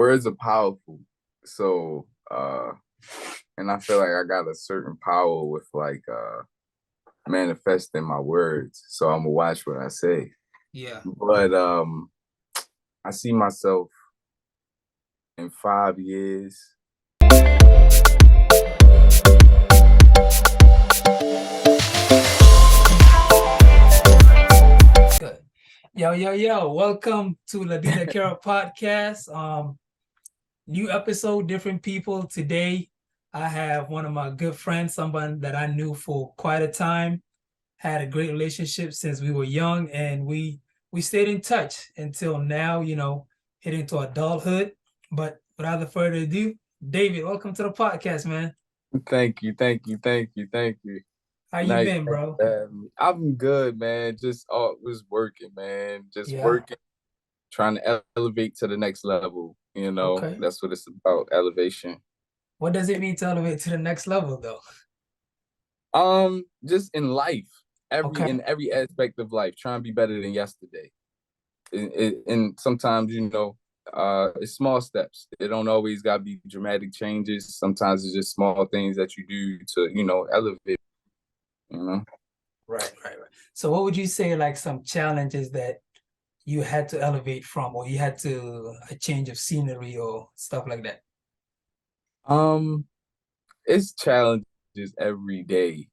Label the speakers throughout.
Speaker 1: words are powerful. So, and I feel like I got a certain power with manifesting my words. So I'm gonna watch what I say.
Speaker 2: Yeah.
Speaker 1: But I see myself in 5 years.
Speaker 2: Good. Yo. Welcome to Ladit Akera podcast. New episode, different people. Today, I have one of my good friends, someone that I knew for quite a time, had a great relationship since we were young, and we stayed in touch until now, heading to adulthood. But without further ado, David, welcome to the podcast, man.
Speaker 1: Thank you.
Speaker 2: How you
Speaker 1: Nice.
Speaker 2: been, bro?
Speaker 1: I'm good, man. Just was working, man. Just
Speaker 2: Yeah.
Speaker 1: working, trying to elevate to the next level.
Speaker 2: Okay.
Speaker 1: That's what it's about, elevation.
Speaker 2: What does it mean to elevate to the next level, though?
Speaker 1: Just in life,
Speaker 2: Okay.
Speaker 1: in every aspect of life, trying to be better than yesterday. And sometimes, it's small steps. It don't always gotta be dramatic changes. Sometimes it's just small things that you do to, elevate. You know.
Speaker 2: Right. So what would you say like some challenges that you had to elevate from, or you had to a change of scenery or stuff like that?
Speaker 1: Um, it's challenges every day.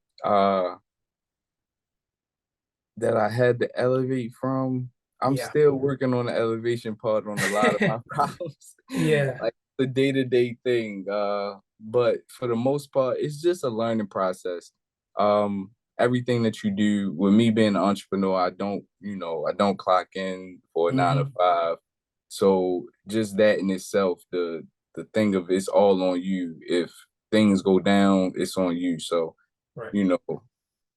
Speaker 1: That I had to elevate from. I'm
Speaker 2: Yeah.
Speaker 1: still working on the elevation part on a lot of my problems,
Speaker 2: Yeah.
Speaker 1: like the day-to-day thing. But for the most part, it's just a learning process. Everything that you do, with me being an entrepreneur, I don't clock in for a nine to
Speaker 2: Hmm.
Speaker 1: five. So just that in itself, the thing of it's all on you. If things go down, it's on you. So,
Speaker 2: Right.
Speaker 1: you know,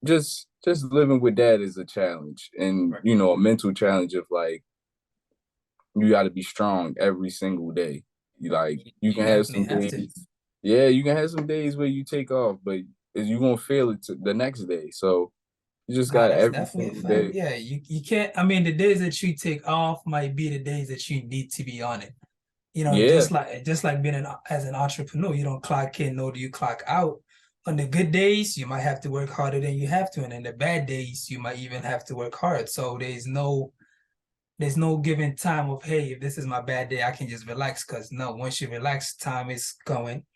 Speaker 1: just living with that is a challenge, and
Speaker 2: Right.
Speaker 1: a mental challenge of like you got to be strong every single day. You
Speaker 2: You
Speaker 1: can have
Speaker 2: definitely
Speaker 1: some
Speaker 2: have to.
Speaker 1: days, yeah, you can have some days where you take off, but you gonna feel it the next day. So you just
Speaker 2: Nah,
Speaker 1: got
Speaker 2: that's
Speaker 1: every
Speaker 2: definitely a
Speaker 1: single
Speaker 2: fact.
Speaker 1: day.
Speaker 2: Yeah, you can't. I mean, the days that you take off might be the days that you need to be on it.
Speaker 1: Yeah,
Speaker 2: Just like being as an entrepreneur, you don't clock in, nor do you clock out. On the good days, you might have to work harder than you have to, and in the bad days, you might even have to work hard. So there's no given time of, hey, if this is my bad day, I can just relax. Because no, once you relax, time is going.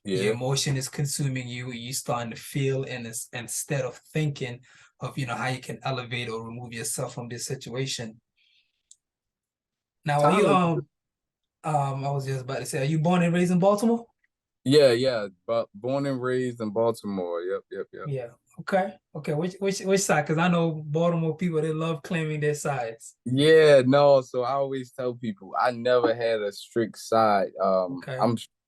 Speaker 2: Your
Speaker 1: yeah.
Speaker 2: emotion is consuming you. You starting to feel, and instead of thinking of how you can elevate or remove yourself from this situation. Now, are you
Speaker 1: Time is
Speaker 2: I was just about to say, are you born and raised in Baltimore?
Speaker 1: yeah. But born and raised in Baltimore. Yep.
Speaker 2: Yeah. Okay. Okay. Which side? Because I know Baltimore people, they love claiming their sides.
Speaker 1: Yeah, no. So I always tell people I never had a strict side.
Speaker 2: Okay.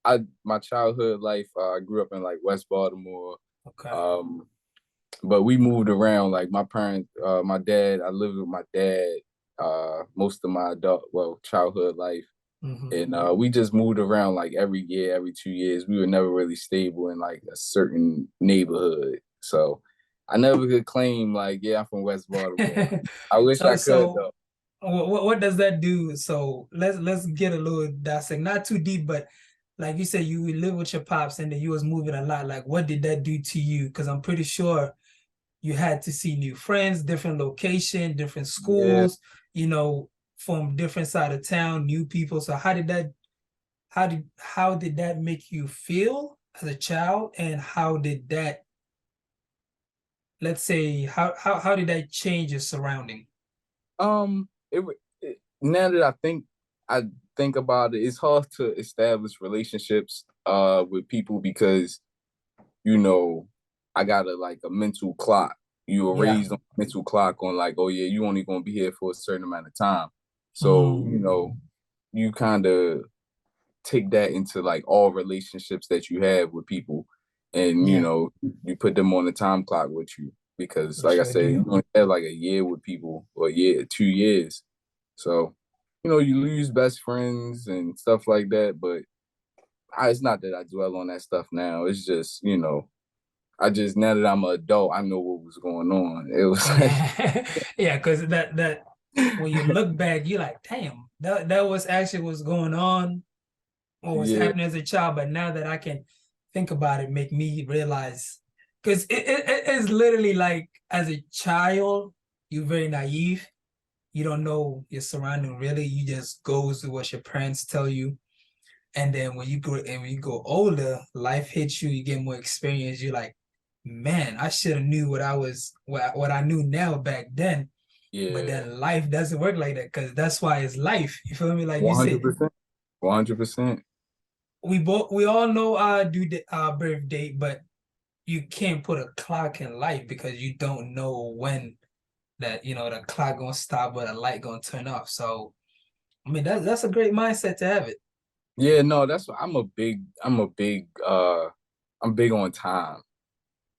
Speaker 1: I my childhood life, I grew up in like West Baltimore.
Speaker 2: Okay.
Speaker 1: Um, but we moved around. Like my parents, my dad, I lived with my dad most of my childhood life.
Speaker 2: Hmm.
Speaker 1: And we just moved around like every year, every 2 years. We were never really stable in like a certain neighborhood. So I never could claim like, yeah, I'm from West Baltimore. I wish
Speaker 2: So
Speaker 1: I could
Speaker 2: so
Speaker 1: though.
Speaker 2: what does that do? So let's get a little dissect, not too deep, but like you said, you live with your pops and then you was moving a lot. Like, what did that do to you? Because I'm pretty sure you had to see new friends, different location, different
Speaker 1: Yeah.
Speaker 2: schools, you know, from different side of town, new people. So how did that make you feel as a child? And how did that, let's say, how did that change your surrounding?
Speaker 1: Now that I think about it, it's hard to establish relationships with people because you know I got a mental clock. You were
Speaker 2: Yeah.
Speaker 1: raised on a mental clock on like, oh yeah, you only gonna be here for a certain amount of time. So,
Speaker 2: Mm,
Speaker 1: you kind of take that into like all relationships that you have with people, and
Speaker 2: yeah,
Speaker 1: you put them on the time clock with you because
Speaker 2: you
Speaker 1: like I
Speaker 2: sure
Speaker 1: said, you
Speaker 2: do.
Speaker 1: only have like a year with people or a year, 2 years. So, you lose best friends and stuff like that, but it's not that I dwell on that stuff now. It's just, I just, now that I'm an adult, I know what was going on. It was like,
Speaker 2: Yeah, yeah, because that when you look back, you're like, damn, that was actually what's going on. what was
Speaker 1: Yeah,
Speaker 2: happening as a child, but now that I can think about it, make me realize because it is literally like as a child, you're very naive. You don't know your surrounding really. You just go with what your parents tell you. And then when you go older, life hits you, you get more experience. You're like, man, I should have knew what I knew now back then. But
Speaker 1: yeah,
Speaker 2: then life doesn't work like that because that's why it's life. You feel me? Like you said,
Speaker 1: 100%, 100%.
Speaker 2: we all know our birth date, but you can't put a clock in life because you don't know when that the clock gonna stop or the light gonna turn off. So I mean that's a great mindset to have it.
Speaker 1: Yeah, no, that's what I'm big on time.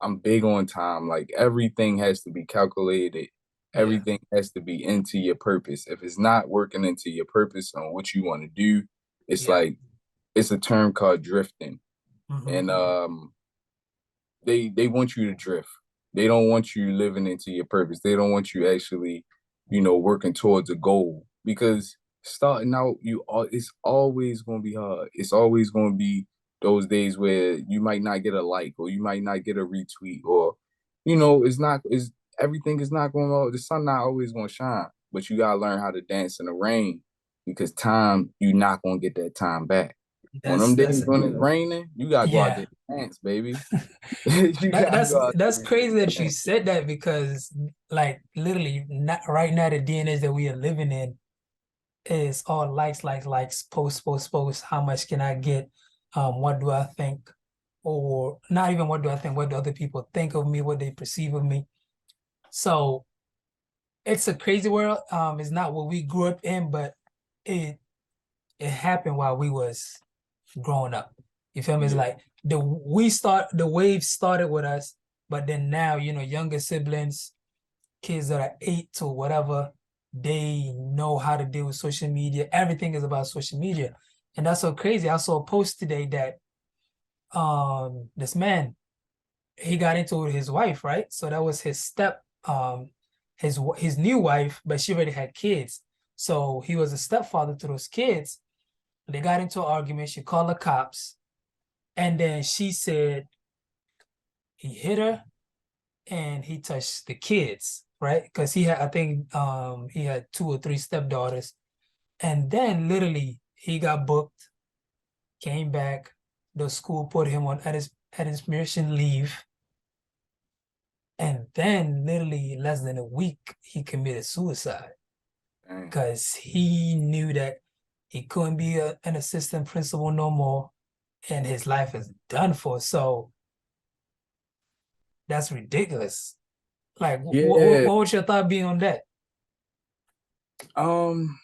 Speaker 1: I'm big on time. Like everything has to be calculated.
Speaker 2: Yeah,
Speaker 1: Everything has to be into your purpose. If it's not working into your purpose on what you want to do, it's
Speaker 2: yeah.
Speaker 1: like it's a term called drifting.
Speaker 2: Hmm.
Speaker 1: And they want you to drift. They don't want you living into your purpose. They don't want you actually, working towards a goal because starting out, it's always gonna be hard. It's always gonna be those days where you might not get a like or you might not get a retweet or, it's not is everything is not going on. The sun not always gonna shine, but you gotta learn how to dance in the rain because time you're not gonna get that time back. On them
Speaker 2: That's
Speaker 1: days when it's raining, you gotta go out
Speaker 2: yeah.
Speaker 1: there and dance, baby. You
Speaker 2: That,
Speaker 1: gotta
Speaker 2: that's
Speaker 1: go out
Speaker 2: that's
Speaker 1: there
Speaker 2: crazy that you
Speaker 1: and
Speaker 2: said that because like literally not right now the DNA that we are living in is all likes, post. How much can I get? What do I think? Or not even what do I think? What do other people think of me? What they perceive of me? So it's a crazy world. It's not what we grew up in, but it it happened while we was growing up. You feel me? It's
Speaker 1: yeah,
Speaker 2: like the wave started with us, but then now, younger siblings, kids that are 8 to whatever, they know how to deal with social media. Everything is about social media. And that's so crazy. I saw a post today that this man, he got into it with his wife, right? So that was his new wife, but she already had kids. So he was a stepfather to those kids. They got into an argument. She called the cops. And then she said he hit her and he touched the kids, right? Because I think he had 2 or 3 stepdaughters. And then literally he got booked, came back. The school put him on administration leave. And then literally less than a week, he committed suicide
Speaker 1: dang.
Speaker 2: because he knew that he couldn't be an assistant principal no more and his life is done for. So that's ridiculous. Like,
Speaker 1: Yeah.
Speaker 2: what would your thought be on that?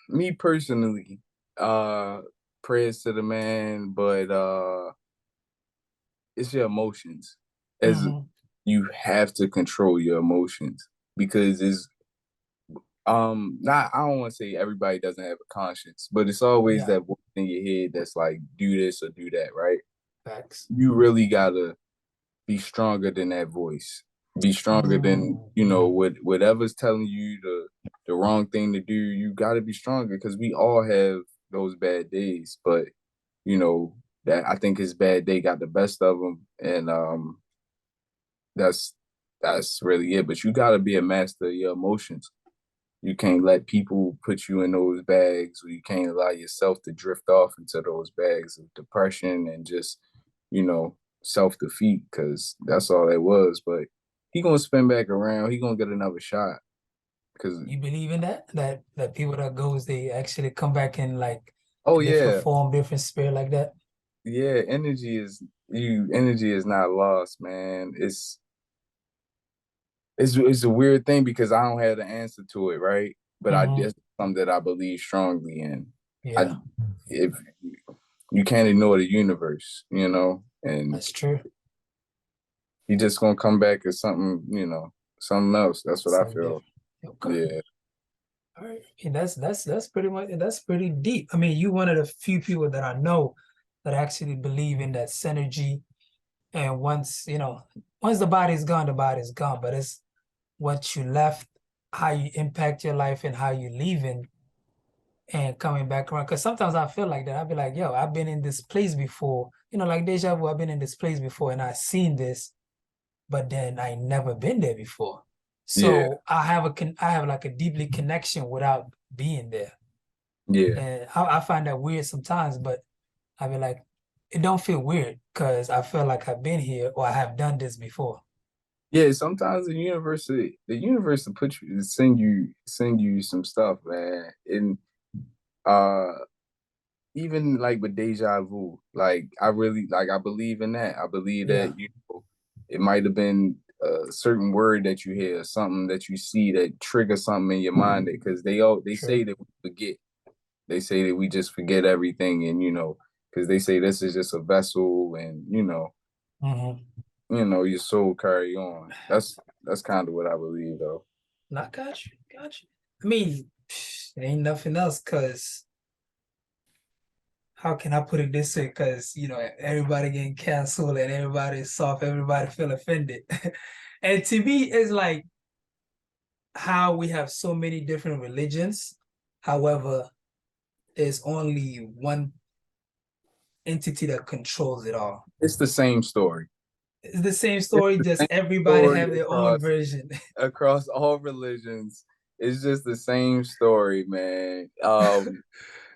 Speaker 1: Me personally, uh, prayers to the man, but it's your emotions. As
Speaker 2: Hmm.
Speaker 1: you have to control your emotions because it's not I don't want to say everybody doesn't have a conscience, but it's always
Speaker 2: Yeah,
Speaker 1: that voice in your head that's like do this or do that, right?
Speaker 2: facts.
Speaker 1: You really gotta be stronger than that voice. Be stronger than,
Speaker 2: Mm.
Speaker 1: whatever's telling you the wrong thing to do. You gotta be stronger because we all have those bad days. But that I think his bad day got the best of him, and that's that's really it. But you gotta be a master of your emotions. You can't let people put you in those bags, or you can't allow yourself to drift off into those bags of depression and just, self defeat, because that's all it was. But he gonna spin back around. He gonna get another shot. Because
Speaker 2: You believe in that? That people that goes, they actually come back in like
Speaker 1: oh
Speaker 2: a different
Speaker 1: yeah,
Speaker 2: form, different spirit like that?
Speaker 1: yeah, energy is not lost, man. It's a weird thing because I don't have the answer to it, right? But I
Speaker 2: Hmm.
Speaker 1: just something that I believe strongly in. I
Speaker 2: Yeah,
Speaker 1: if you can't ignore the universe, and
Speaker 2: that's true.
Speaker 1: he just gonna come back as something, something else. That's what I
Speaker 2: Something
Speaker 1: feel.
Speaker 2: different. Okay.
Speaker 1: Yeah.
Speaker 2: All right. And that's pretty much that's pretty deep. I mean, you one of the few people that I know that actually believe in that synergy. And once the body's gone, the body's gone. But it's what you left, how you impact your life, and how you leaving. and coming back around. Because sometimes I feel like that. I'll be like, yo, I've been in this place before. Like deja vu, I've been in this place before and I've seen this, but then I never been there before.
Speaker 1: Yeah,
Speaker 2: So I have like a deeply connection without being there.
Speaker 1: yeah,
Speaker 2: And I find that weird sometimes, but I be like, it don't feel weird because I feel like I've been here or I have done this before.
Speaker 1: yeah. Sometimes the universe will put you send you some stuff, man. And uh even like with deja vu, like I believe in that. I believe
Speaker 2: Yeah,
Speaker 1: that it might have been a certain word that you hear, something that you see that triggers something in your mind. Because they say
Speaker 2: true.
Speaker 1: that we forget. They say that we just forget everything, and because they say this is just a vessel, and
Speaker 2: Hmm.
Speaker 1: your soul carry on. That's kind of what I believe, though.
Speaker 2: Not got you, got you. I mean, ain't nothing else because how can I put it this way? Because everybody getting canceled and everybody is soft, everybody feel offended. And to me, it's like how we have so many different religions. However, there's only one entity that controls it all.
Speaker 1: It's the same story.
Speaker 2: It's the same
Speaker 1: It's
Speaker 2: story,
Speaker 1: the
Speaker 2: just
Speaker 1: same
Speaker 2: everybody
Speaker 1: story
Speaker 2: have their own
Speaker 1: across
Speaker 2: version.
Speaker 1: across all religions. It's just the same story, man.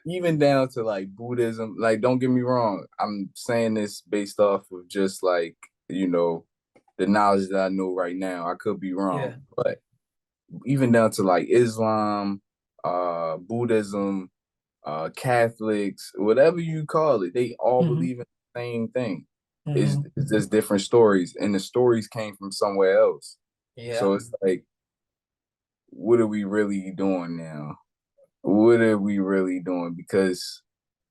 Speaker 1: Even down to like Buddhism. Like, don't get me wrong. I'm saying this based off of just like, the knowledge that I know right now. I could be
Speaker 2: Yeah.
Speaker 1: wrong, but even down to like Islam, Buddhism, Catholics, whatever you call it, they all
Speaker 2: Hmm.
Speaker 1: believe in the same thing.
Speaker 2: Hmm.
Speaker 1: It's just different stories, and the stories came from somewhere else.
Speaker 2: Yeah.
Speaker 1: So it's like, what are we really doing now? What are we really doing? Because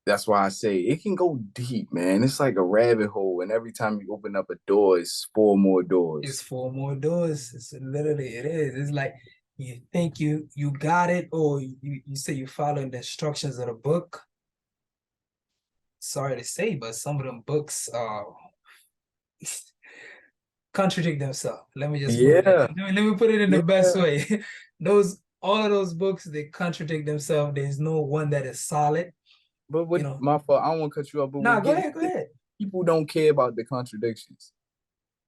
Speaker 1: that's why I say it can go deep, man. It's like a rabbit hole, and every time you open up a door, it's four more
Speaker 2: It's
Speaker 1: doors.
Speaker 2: four more doors. It's literally it is. It's like you think you got it, or you say you're following the instructions of the book. Sorry to say, but some of them books contradict themselves. Let me just put it in.
Speaker 1: Yeah,
Speaker 2: Let me put it in the best
Speaker 1: yeah.
Speaker 2: way. Those all of those books they contradict themselves. There's no one that is solid.
Speaker 1: But
Speaker 2: You
Speaker 1: what
Speaker 2: know.
Speaker 1: my fault? I don't want to cut you off. But
Speaker 2: Nah,
Speaker 1: what
Speaker 2: go
Speaker 1: get me
Speaker 2: ahead, go
Speaker 1: is
Speaker 2: ahead.
Speaker 1: people don't care about the contradictions.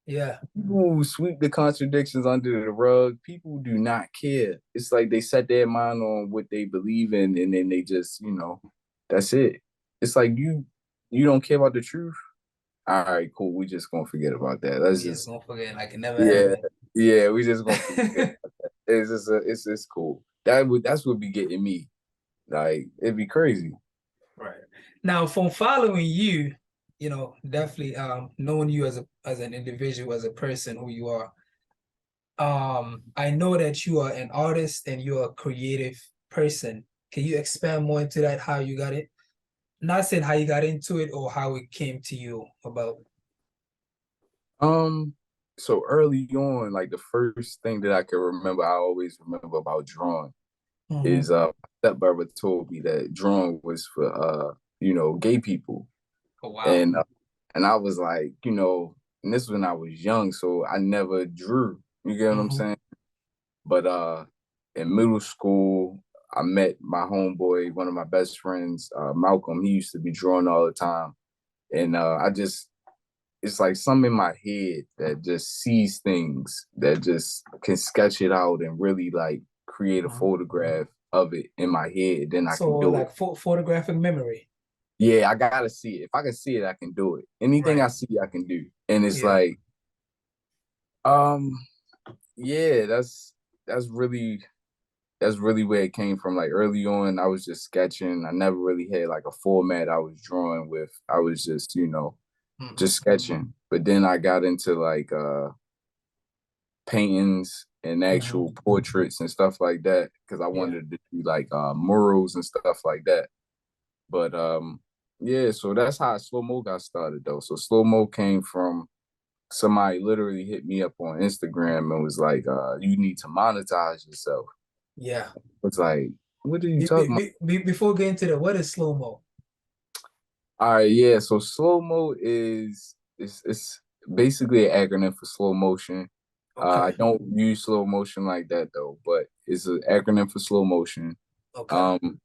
Speaker 2: Yeah.
Speaker 1: People sweep the contradictions under the rug. People do not care. It's like they set their mind on what they believe in, and then they just, that's it. It's like you don't care about the truth. All right, cool. We just gonna forget about that. Let's
Speaker 2: We just
Speaker 1: just,
Speaker 2: gonna forget like it never
Speaker 1: yeah,
Speaker 2: happened.
Speaker 1: yeah. We just gonna forget. It's cool. That's what be getting me. Like, it'd be crazy.
Speaker 2: Right. Now, from following you, definitely knowing you as an individual, as a person who you are, I know that you are an artist and you're a creative person. Can you expand more into that, how you got it? Not saying how you got into it or how it came to you about.
Speaker 1: Um, so early on, like the first thing that I can remember, I always remember about drawing is
Speaker 2: Mhm.
Speaker 1: my stepbrother told me that drawing was for gay people.
Speaker 2: Oh, wow.
Speaker 1: And I was like, and this was when I was young, so I never drew. You get what I'm
Speaker 2: Hmm.
Speaker 1: saying? But in middle school, I met my homeboy, one of my best friends, Malcolm. He used to be drawing all the time. And it's like something in my head that just sees things, that just can sketch it out and really like create a
Speaker 2: Hmm.
Speaker 1: photograph of it in my head. Then I
Speaker 2: So
Speaker 1: can do it.
Speaker 2: like photographic memory.
Speaker 1: Yeah, I gotta see it. If I can see it, I can do it. Anything
Speaker 2: Right.
Speaker 1: I see, I can do. And it's
Speaker 2: Yeah.
Speaker 1: like, um, yeah, that's really where it came from. Like early on, I was just sketching. I never really had like a format I was drawing with. I was just, just
Speaker 2: Hmm.
Speaker 1: sketching. But then I got into like paintings and
Speaker 2: Hmm.
Speaker 1: actual portraits and stuff like that because I
Speaker 2: Yeah.
Speaker 1: wanted to do like murals and stuff like that. But yeah, so that's how Slwmo got started though. So Slwmo came from somebody literally hit me up on Instagram and was like, you need to monetize yourself.
Speaker 2: Yeah.
Speaker 1: It's like, what are you talking about?
Speaker 2: Before getting to that, what is slow mo?
Speaker 1: All right, yeah. So Slwmo is it's basically an acronym for slow motion. I
Speaker 2: Okay.
Speaker 1: don't use slow motion like that though, but it's an acronym for slow motion.
Speaker 2: Okay.
Speaker 1: Um,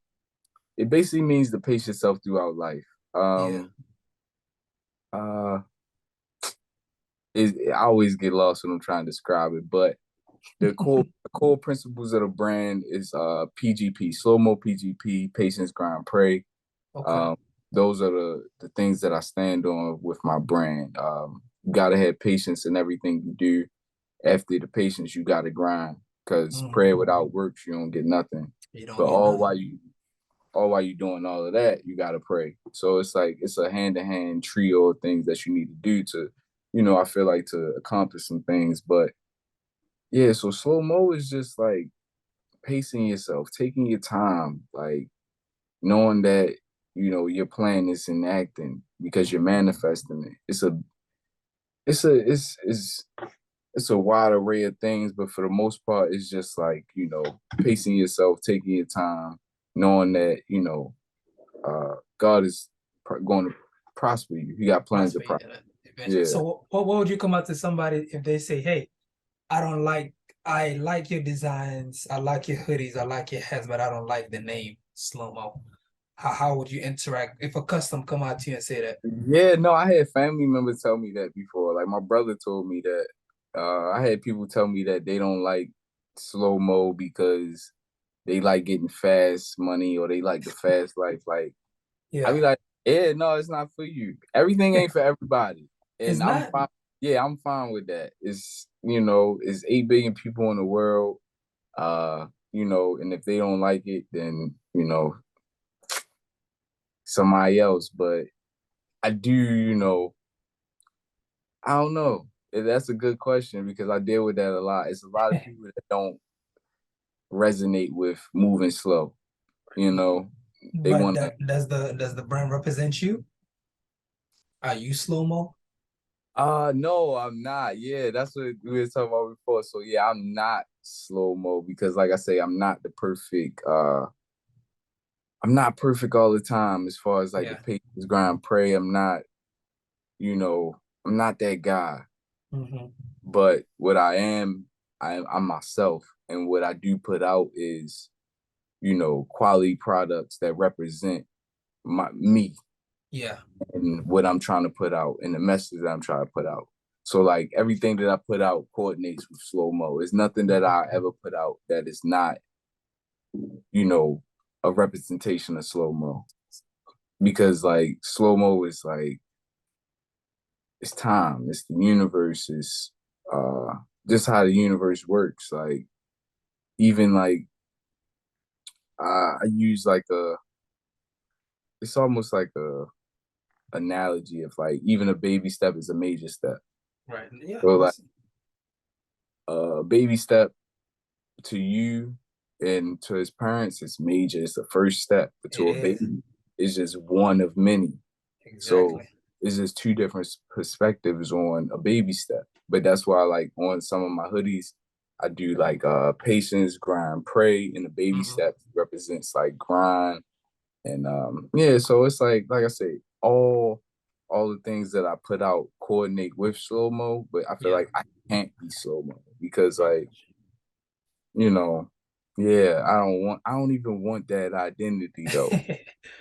Speaker 1: it basically means to pace yourself throughout life.
Speaker 2: Yeah.
Speaker 1: Uh, I always get lost when I'm trying to describe it, but the core principles of the brand is PGP, Slwmo PGP, patience, grind, pray.
Speaker 2: Okay.
Speaker 1: Um, those are the things that I stand on with my brand. You gotta have patience in everything you do. After the patience, you gotta grind because
Speaker 2: Mhm.
Speaker 1: prayer without works, you don't get nothing.
Speaker 2: You don't
Speaker 1: But
Speaker 2: get nothing.
Speaker 1: all while you doing all of that, you gotta pray. So it's like it's a hand to hand trio of things that you need to do to, I feel like to accomplish some things. But yeah, so Slwmo is just like pacing yourself, taking your time, like knowing that your plan is enacting because you're manifesting it. It's a wide array of things, but for the most part, it's just like pacing yourself, taking your time, knowing that God is going to prosper you. He got plans to
Speaker 2: Prosper
Speaker 1: prosper.
Speaker 2: eventually.
Speaker 1: Yeah.
Speaker 2: So what would you come out to somebody if they say, "Hey, I don't like I like your designs, I like your hoodies, I like your hats, but I don't like the name Slwmo." How would you interact if a custom come out to you and say that?
Speaker 1: Yeah, no, I had family members tell me that before. Like my brother told me that. I had people tell me that they don't like Slwmo because they like getting fast money or they like the fast life. Like I
Speaker 2: Yeah.
Speaker 1: be like, yeah, no, it's not for you. Everything ain't for everybody,
Speaker 2: It's
Speaker 1: and I'm
Speaker 2: not.
Speaker 1: fine. Yeah, I'm fine with that. It's 8 billion people in the world. And if they don't like it, then somebody else. But I do, I don't know. That's a good question because I deal with that a lot. It's a lot of people that don't resonate with moving slow. You know, they
Speaker 2: But
Speaker 1: want to.
Speaker 2: does the brand represent you? Are you Slwmo?
Speaker 1: No, I'm not. Yeah, that's what we were talking about before. So yeah, I'm not Slwmo because, like I say, I'm not the perfect. I'm not perfect all the time as far as like the
Speaker 2: Yeah.
Speaker 1: patience, grind, pray. I'm not. You know, I'm not that guy.
Speaker 2: Hmm.
Speaker 1: But what I am, I'm myself, and what I do put out is quality products that represent me
Speaker 2: Yeah.
Speaker 1: and what I'm trying to put out and the message that I'm trying to put out. So like everything that I put out coordinates with Slwmo. It's nothing that I ever put out that is not, you know, a representation of Slwmo. Because like Slwmo is like it's time, it's the universe, it's uh just how the universe works. Like even like I use like it's almost like a analogy of like even a baby step is a major step.
Speaker 2: Right. Yeah.
Speaker 1: So like
Speaker 2: Listen.
Speaker 1: a baby step to you and to his parents is major. It's the first step, but
Speaker 2: It
Speaker 1: to a
Speaker 2: is.
Speaker 1: baby, it's just one of many. So
Speaker 2: Exactly.
Speaker 1: it's just two different perspectives on a baby step. But that's why like on some of my hoodies, I do like patience, grind, pray, and the baby
Speaker 2: Hmm.
Speaker 1: step represents like grind. And yeah, so it's like I say, all the things that I put out coordinate with Slwmo, but I feel
Speaker 2: Yeah.
Speaker 1: like I can't be Slwmo because
Speaker 2: Right.
Speaker 1: like, you know, yeah, I don't even want that identity though.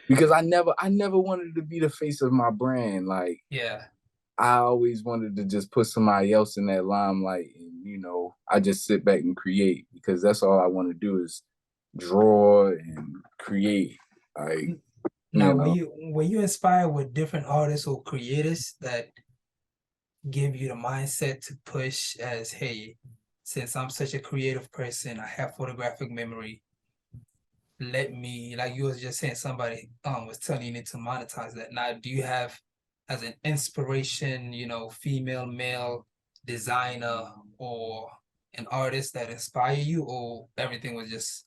Speaker 1: Because I never wanted to be the face of my brand. Like
Speaker 2: Yeah.
Speaker 1: I always wanted to just put somebody else in that limelight and I just sit back and create because that's all I want to do is draw and create. Like, you
Speaker 2: Now,
Speaker 1: know.
Speaker 2: were you inspired with different artists or creators that give you the mindset to push as, hey, since I'm such a creative person, I have photographic memory, let me, like you was just saying, somebody was telling you need to monetize that. Now, do you have as an inspiration, female, male designer or an artist that inspire you, or everything was just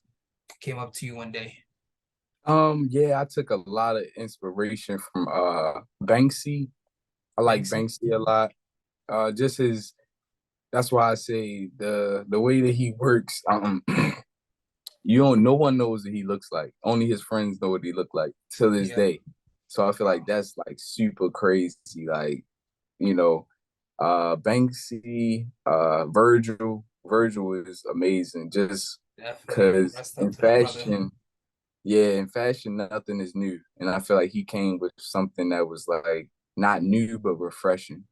Speaker 2: came up to you one day?
Speaker 1: Yeah, I took a lot of inspiration from Banksy. I like
Speaker 2: Banksy?
Speaker 1: Banksy a lot. Just his That's why I say the way that he works, no one knows what he looks like. Only his friends know what he looked like till this
Speaker 2: Yeah.
Speaker 1: day. So I feel like that's like super crazy. Like, you know, Banksy, Virgil is amazing just
Speaker 2: Definitely.
Speaker 1: because
Speaker 2: Rest up
Speaker 1: in
Speaker 2: to that brother.
Speaker 1: fashion, Yeah, in fashion, nothing is new. And I feel like he came with something that was like not new but refreshing.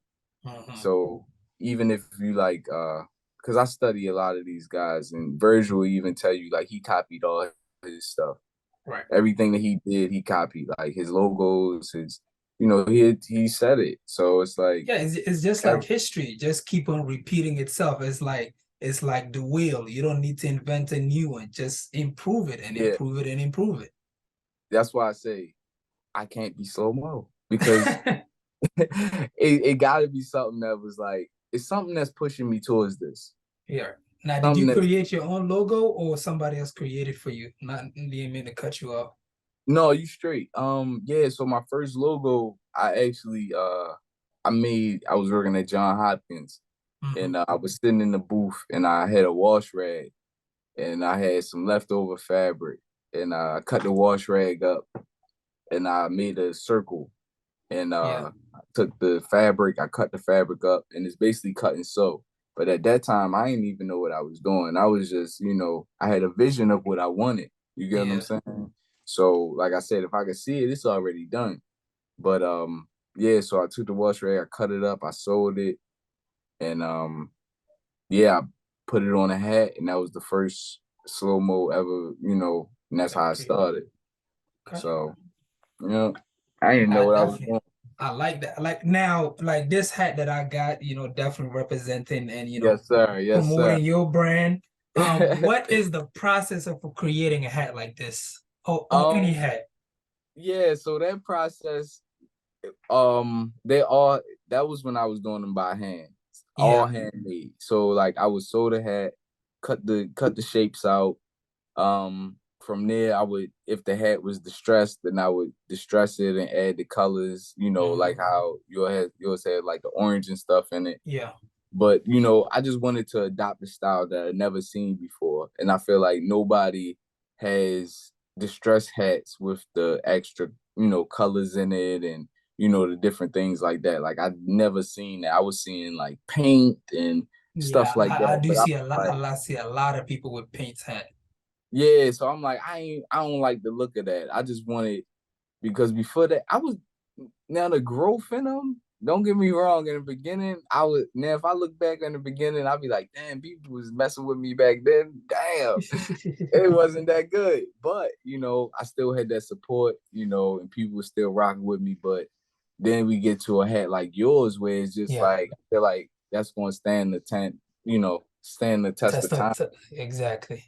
Speaker 2: Hmm.
Speaker 1: So even if you like because I study a lot of these guys and Virgil will even tell you like he copied all his stuff.
Speaker 2: Right.
Speaker 1: Everything that he did, he copied. Like his logos, his he said it. So it's like
Speaker 2: Yeah, it's just like history, just keep on repeating itself. It's like the wheel. You don't need to invent a new one. Just improve it and
Speaker 1: yeah,
Speaker 2: improve it and improve
Speaker 1: that's why I say I can't be Slwmo because
Speaker 2: it.
Speaker 1: it got to be something that was like it's something that's pushing me towards this.
Speaker 2: Yeah. Now, did
Speaker 1: Something
Speaker 2: you
Speaker 1: that's
Speaker 2: create your own logo or somebody else created for you? Not didn't mean to cut you off.
Speaker 1: no, you straight. Yeah. So my first logo, I was working at John Hopkins,
Speaker 2: Hmm.
Speaker 1: and I was sitting in the booth, and I had a wash rag, and I had some leftover fabric, and I cut the wash rag up, and I made a circle, and
Speaker 2: Yeah.
Speaker 1: I took the fabric, I cut the fabric up, and it's basically cut and sew. But at that time, I didn't even know what I was doing. I was just, I had a vision of what I wanted. You get what I'm
Speaker 2: Yeah.
Speaker 1: saying? So, like I said, if I could see it, it's already done. But yeah. So I took the wash rag, I cut it up, I sewed it, and yeah, I put it on a hat, and that was the first Slwmo ever. And that's how I
Speaker 2: Okay.
Speaker 1: started.
Speaker 2: Okay.
Speaker 1: So, you know, I didn't know
Speaker 2: I
Speaker 1: what I was
Speaker 2: definitely
Speaker 1: doing.
Speaker 2: I like that. Like now, like this hat that I got, definitely representing and
Speaker 1: Yes, sir. Yes, sir.
Speaker 2: promoting your brand. What is the process of creating a hat like this? Or any
Speaker 1: um,
Speaker 2: hat?
Speaker 1: yeah, so that process, they all that was when I was doing them by hand, all
Speaker 2: Yeah.
Speaker 1: handmade. So like I would sew the hat, cut the shapes out. From there, I would, if the hat was distressed, then I would distress it and add the colors. Like
Speaker 2: Hmm.
Speaker 1: how yours had like the orange and stuff in it.
Speaker 2: Yeah.
Speaker 1: But I just wanted to adopt a style that I'd never seen before, and I feel like nobody has distressed hats with the extra colors in it, and the different things like that. Like I'd never seen that. I was seeing like paint and
Speaker 2: Yeah.
Speaker 1: stuff like
Speaker 2: I
Speaker 1: that,
Speaker 2: do
Speaker 1: but I
Speaker 2: see
Speaker 1: was like,
Speaker 2: see a lot of people with paint hat.
Speaker 1: yeah. So I'm like, I don't like the look of that. I just wanted, because before that I was, now the growth in them. Don't get me wrong. In the beginning, I would, now if I look back in the beginning, I'd be like, damn, people was messing with me back then. Damn, it wasn't that good. But I still had that support. And people were still rocking with me. But then we get to a hat like yours, where it's just
Speaker 2: Yeah.
Speaker 1: like I feel like that's going to stand the test of time.
Speaker 2: Exactly.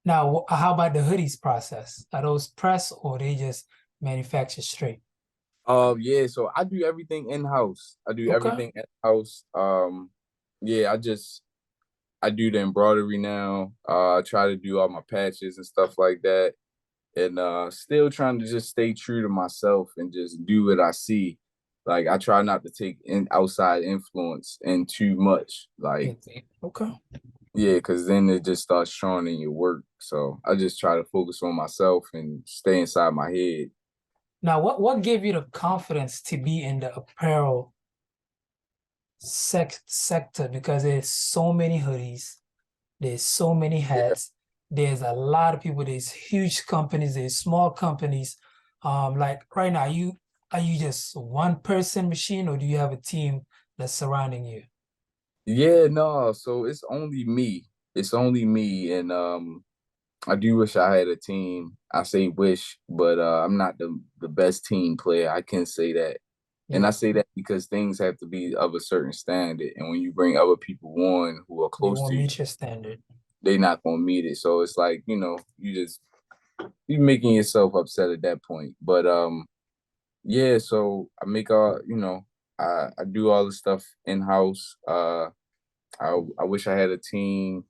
Speaker 2: Now, how about the hoodies process? Are those press or they just manufacture straight?
Speaker 1: Yeah, so I do everything in house. I do
Speaker 2: Okay.
Speaker 1: everything in house. Yeah, I do the embroidery now. I try to do all my patches and stuff like that. And still trying to just stay true to myself and just do what I see. Like I try not to take in outside influence and too much. Like,
Speaker 2: Okay.
Speaker 1: yeah, because then it just starts showing in your work. So I just try to focus on myself and stay inside my head.
Speaker 2: Now, what gave you the confidence to be in the apparel sector? Because there's so many hoodies, there's so many
Speaker 1: Yeah.
Speaker 2: hats, there's a lot of people, there's huge companies, there's small companies. Like right now, are you just one person machine or do you have a team that's surrounding you?
Speaker 1: Yeah, no, so it's only me. It's only me. And I do wish I had a team. I say wish, but I'm not the best team player. I can say that. And I
Speaker 2: Yeah,
Speaker 1: say that because things have to be of a certain standard. And when you bring other people on who are
Speaker 2: they
Speaker 1: close
Speaker 2: won't
Speaker 1: to you,
Speaker 2: meet your standard.
Speaker 1: they're not gonna meet it. So it's like, you making yourself upset at that point. But yeah, so I make all, I do all the stuff in house. I wish I had a team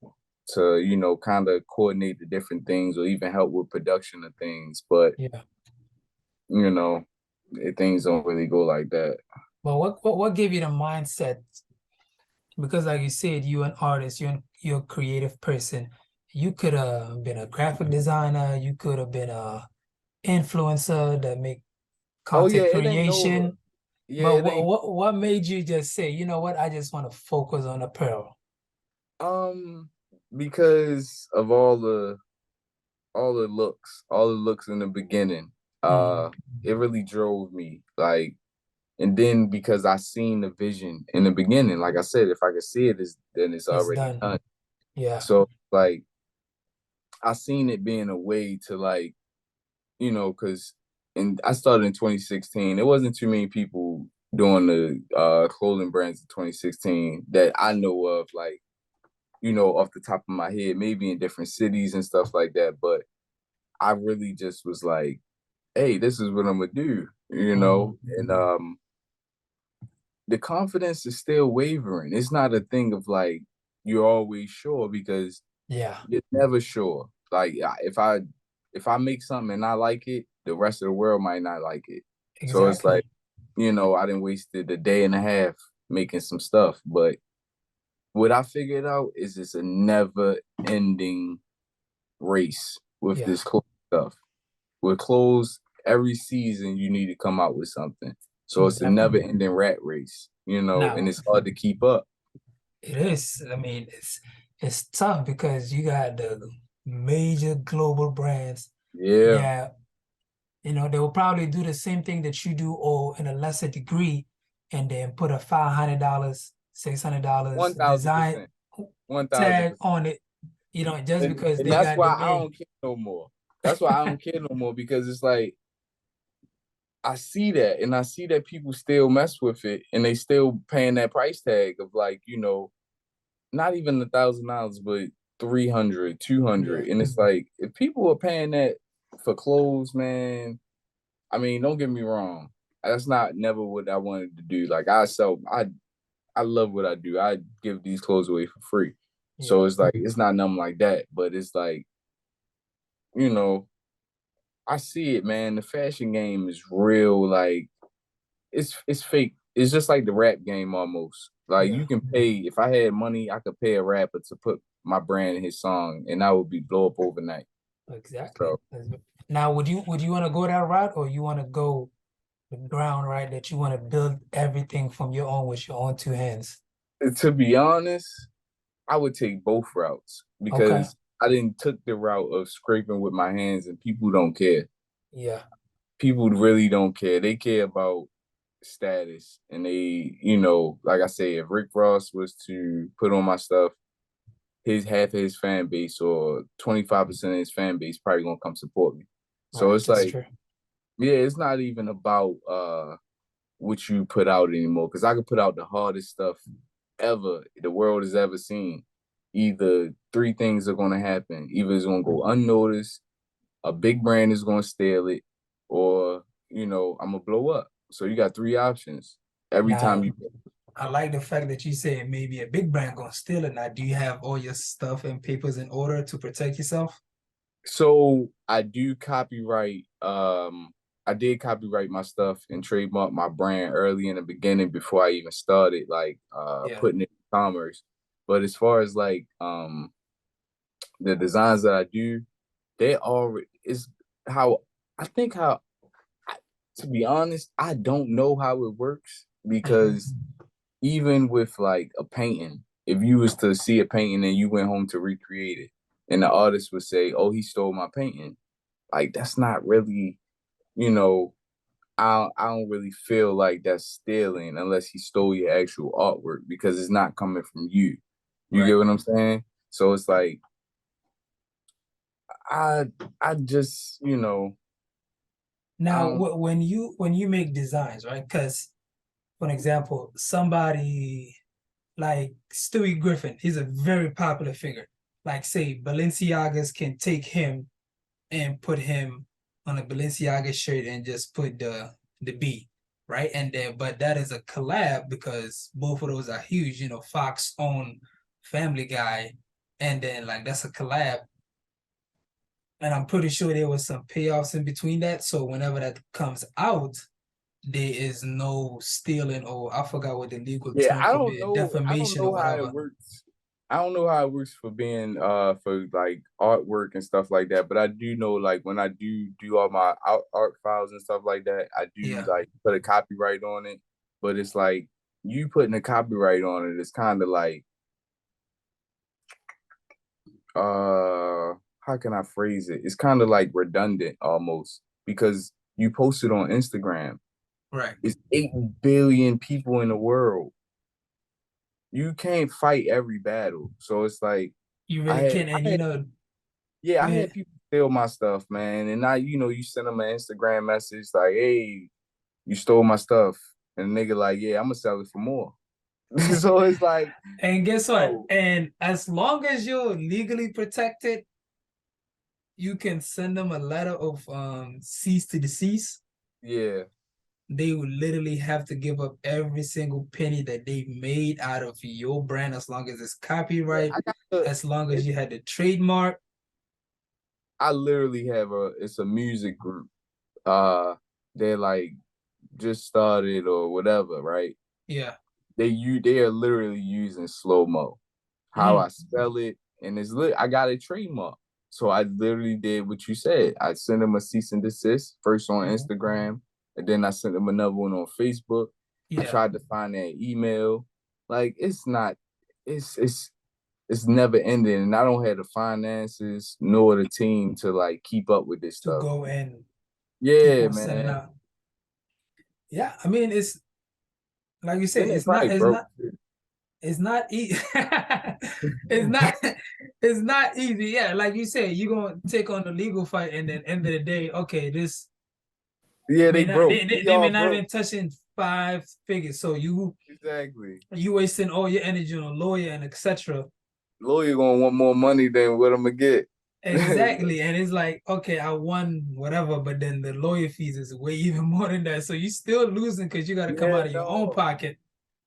Speaker 1: to, kind of coordinate the different things or even help with production of things. But,
Speaker 2: Yeah.
Speaker 1: you know, things don't really go like that.
Speaker 2: But what gave you the mindset? Because like you said, you're an artist, you're a creative person. You could have been a graphic designer, you could have been a influencer that make
Speaker 1: Oh yeah,
Speaker 2: content
Speaker 1: it ain't over.
Speaker 2: creation.
Speaker 1: Yeah,
Speaker 2: But
Speaker 1: it ain't.
Speaker 2: what made you just say, you know what, I just want to focus on apparel?
Speaker 1: Um, because of all the looks in the beginning.
Speaker 2: Mm.
Speaker 1: It really drove me. Like, and then because I seen the vision in the beginning, like I said, if I could see it, then it's
Speaker 2: It's
Speaker 1: already
Speaker 2: done.
Speaker 1: done.
Speaker 2: Yeah.
Speaker 1: So like I seen it being a way to like, because and I started in 2016. There wasn't too many people doing the clothing brands in 2016 that I know of, like, off the top of my head, maybe in different cities and stuff like that. But I really just was like, hey, this is what I'm gonna do,
Speaker 2: Mm.
Speaker 1: and the confidence is still wavering. It's not a thing of like you're always sure because
Speaker 2: Yeah.
Speaker 1: you're never sure. Like if I make something and I like it, the rest of the world might not like it. So it's like,
Speaker 2: Exactly.
Speaker 1: I didn't wasted a day and a half making some stuff. But what I figured out is it's a never ending race with
Speaker 2: Yeah.
Speaker 1: this clothes stuff. With clothes, every season you need to come out with something. So it's a never
Speaker 2: Definitely.
Speaker 1: ending rat race, and
Speaker 2: Now,
Speaker 1: it's hard to keep up.
Speaker 2: it is. I mean, it's tough because you got the major global brands
Speaker 1: Yeah.
Speaker 2: that, they will probably do the same thing that you do or in a lesser degree, and then put a $500, $600 design
Speaker 1: 1000%. one thousand
Speaker 2: tag
Speaker 1: percent.
Speaker 2: on it, just
Speaker 1: And
Speaker 2: because
Speaker 1: and
Speaker 2: they
Speaker 1: that's
Speaker 2: got
Speaker 1: why I
Speaker 2: demand.
Speaker 1: don't care no more. That's why I don't care no more because it's like I see that and I see that people still mess with it and they still paying that price tag of like, not even $1,000, but 300,
Speaker 2: Yeah,
Speaker 1: 200. And it's like if people are paying that for clothes, man, I mean, don't get me wrong. That's not never what I wanted to do. Like I love what I do. I give these clothes away for free.
Speaker 2: yeah.
Speaker 1: So it's like it's not nothing like that, but it's like, you know, I see it, man. The fashion game is real. Like it's fake. It's just like the rap game almost. Like
Speaker 2: Yeah,
Speaker 1: you can pay. If I had money, I could pay a rapper to put my brand in his song, and that would be blow up overnight.
Speaker 2: exactly.
Speaker 1: So
Speaker 2: Now, would you want to go that route, or you want to go the ground, right? That you want to build everything from your own with your own two hands.
Speaker 1: to be honest, I would take both routes
Speaker 2: Okay.
Speaker 1: because I didn't took the route of scraping with my hands, and people don't care.
Speaker 2: Yeah.
Speaker 1: People really don't care. They care about status, and they, like I say, if Rick Ross was to put on my stuff, his half of his fan base or 25% of his fan base probably gonna come support me. So
Speaker 2: Right.
Speaker 1: it's
Speaker 2: That's
Speaker 1: like,
Speaker 2: true.
Speaker 1: yeah, it's not even about what you put out anymore. Cause I could put out the hardest stuff ever the world has ever seen. Either three things are gonna happen. Either it's gonna go unnoticed, a big brand is gonna steal it, or I'm gonna blow up. So you got three options every time
Speaker 2: Now,
Speaker 1: you.
Speaker 2: I like the fact that you said maybe a big brand gonna steal it. Now, do you have all your stuff and papers in order to protect yourself?
Speaker 1: So I do copyright. I did copyright my stuff and trademark my brand early in the beginning before I even started like
Speaker 2: Yeah.
Speaker 1: putting it in commerce. But as far as like the designs that I do, they already is how I think how to be honest, I don't know how it works
Speaker 2: Mhm.
Speaker 1: because even with like a painting, if you was to see a painting and you went home to recreate it, and the artist would say, "Oh, he stole my painting," like that's not really, you know, I don't really feel like that's stealing unless he stole your actual artwork because it's not coming from you. You
Speaker 2: Right.
Speaker 1: get what I'm saying? So it's like I I just, I
Speaker 2: Now,
Speaker 1: don't.
Speaker 2: when you make designs, right? Because, for example, somebody like Stewie Griffin, he's a very popular figure. Like, say, Balenciagas can take him and put him on a Balenciaga shirt and just put the B, right? And then, but that is a collab because both of those are huge. Fox own Family Guy, and then like that's a collab. And I'm pretty sure there was some payoffs in between that. So whenever that comes out, there is no stealing, or I forgot what the legal
Speaker 1: Yeah,
Speaker 2: term
Speaker 1: I
Speaker 2: could
Speaker 1: don't
Speaker 2: be,
Speaker 1: know. I don't
Speaker 2: defamation or
Speaker 1: know how it
Speaker 2: whatever.
Speaker 1: works. I don't know how it works for being for like artwork and stuff like that. But I do know like when I do all my art files and stuff like that, I do
Speaker 2: Yeah.
Speaker 1: like put a copyright on it. But it's like you putting a copyright on it. It's kind of like uh how can I phrase it? It's kind of like redundant almost because you post it on Instagram.
Speaker 2: Right.
Speaker 1: It's 8 billion people in the world. You can't fight every battle. So it's like
Speaker 2: You
Speaker 1: I
Speaker 2: really
Speaker 1: had,
Speaker 2: can. And
Speaker 1: I
Speaker 2: you
Speaker 1: had
Speaker 2: know,
Speaker 1: yeah,
Speaker 2: go
Speaker 1: I had
Speaker 2: ahead.
Speaker 1: people steal my stuff, man. And you send them an Instagram message like, hey, you stole my stuff. And the nigga like, yeah, I'm gonna sell it for more. So it's like,
Speaker 2: And guess what?
Speaker 1: bro,
Speaker 2: And as long as you're legally protected, you can send them a letter of cease to decease.
Speaker 1: yeah.
Speaker 2: They would literally have to give up every single penny that they made out of your brand as long as it's
Speaker 1: Yeah,
Speaker 2: copyright,
Speaker 1: I got the
Speaker 2: as long as
Speaker 1: it,
Speaker 2: you had the trademark.
Speaker 1: I literally have it's a music group. They're like just started or whatever, right?
Speaker 2: Yeah.
Speaker 1: They are literally using Slwmo. How
Speaker 2: Mm.
Speaker 1: I spell it, and I got a trademark. So I literally did what you said. I sent them a cease and desist first on
Speaker 2: Mhm.
Speaker 1: Instagram, and then I sent them another one on Facebook. I
Speaker 2: Yeah.
Speaker 1: tried to find their email. Like it's it's it's never ending, and I don't have the finances nor the team to like keep up with this
Speaker 2: To
Speaker 1: stuff.
Speaker 2: go and keep
Speaker 1: Yeah,
Speaker 2: on sending
Speaker 1: man.
Speaker 2: out. Yeah. I mean, it's like you said,
Speaker 1: Then they probably
Speaker 2: it's
Speaker 1: broke.
Speaker 2: not it's not easy. It's not it's not easy. Yeah, like you said, you're gonna take on the legal fight and then end of the day, okay, this
Speaker 1: Yeah,
Speaker 2: may
Speaker 1: they
Speaker 2: not
Speaker 1: broke. We
Speaker 2: they may
Speaker 1: all
Speaker 2: not
Speaker 1: broke.
Speaker 2: even touching 5 figures. So
Speaker 1: Exactly.
Speaker 2: you wasting all your energy on a lawyer and etc.
Speaker 1: Lawyer gonna want more money than what I'm gonna get.
Speaker 2: Exactly. And it's like, okay, I won whatever, but then the lawyer fees is way even more than that. So you still losing because you gotta come
Speaker 1: Yeah,
Speaker 2: out of your own
Speaker 1: no.
Speaker 2: pocket.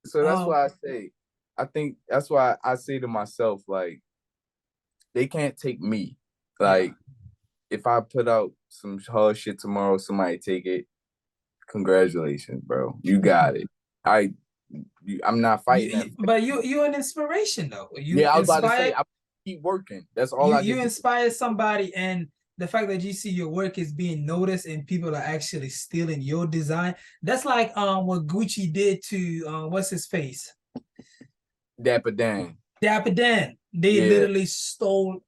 Speaker 1: So that's
Speaker 2: Um,
Speaker 1: why I say, I think that's why I say to myself, like, they can't take me.
Speaker 2: yeah.
Speaker 1: Like, if I put out some hard shit tomorrow, somebody take it. Congratulations, bro. You got it. I, I'm not fighting that.
Speaker 2: But you're an inspiration though.
Speaker 1: Yeah, I was about to say, I keep working. That's all I
Speaker 2: You
Speaker 1: could do.
Speaker 2: inspire somebody, and the fact that you see your work is being noticed and people are actually stealing your design. That's like what Gucci did to what's his face?
Speaker 1: Dapper Dan.
Speaker 2: Dapper Dan. They
Speaker 1: Yeah,
Speaker 2: literally stole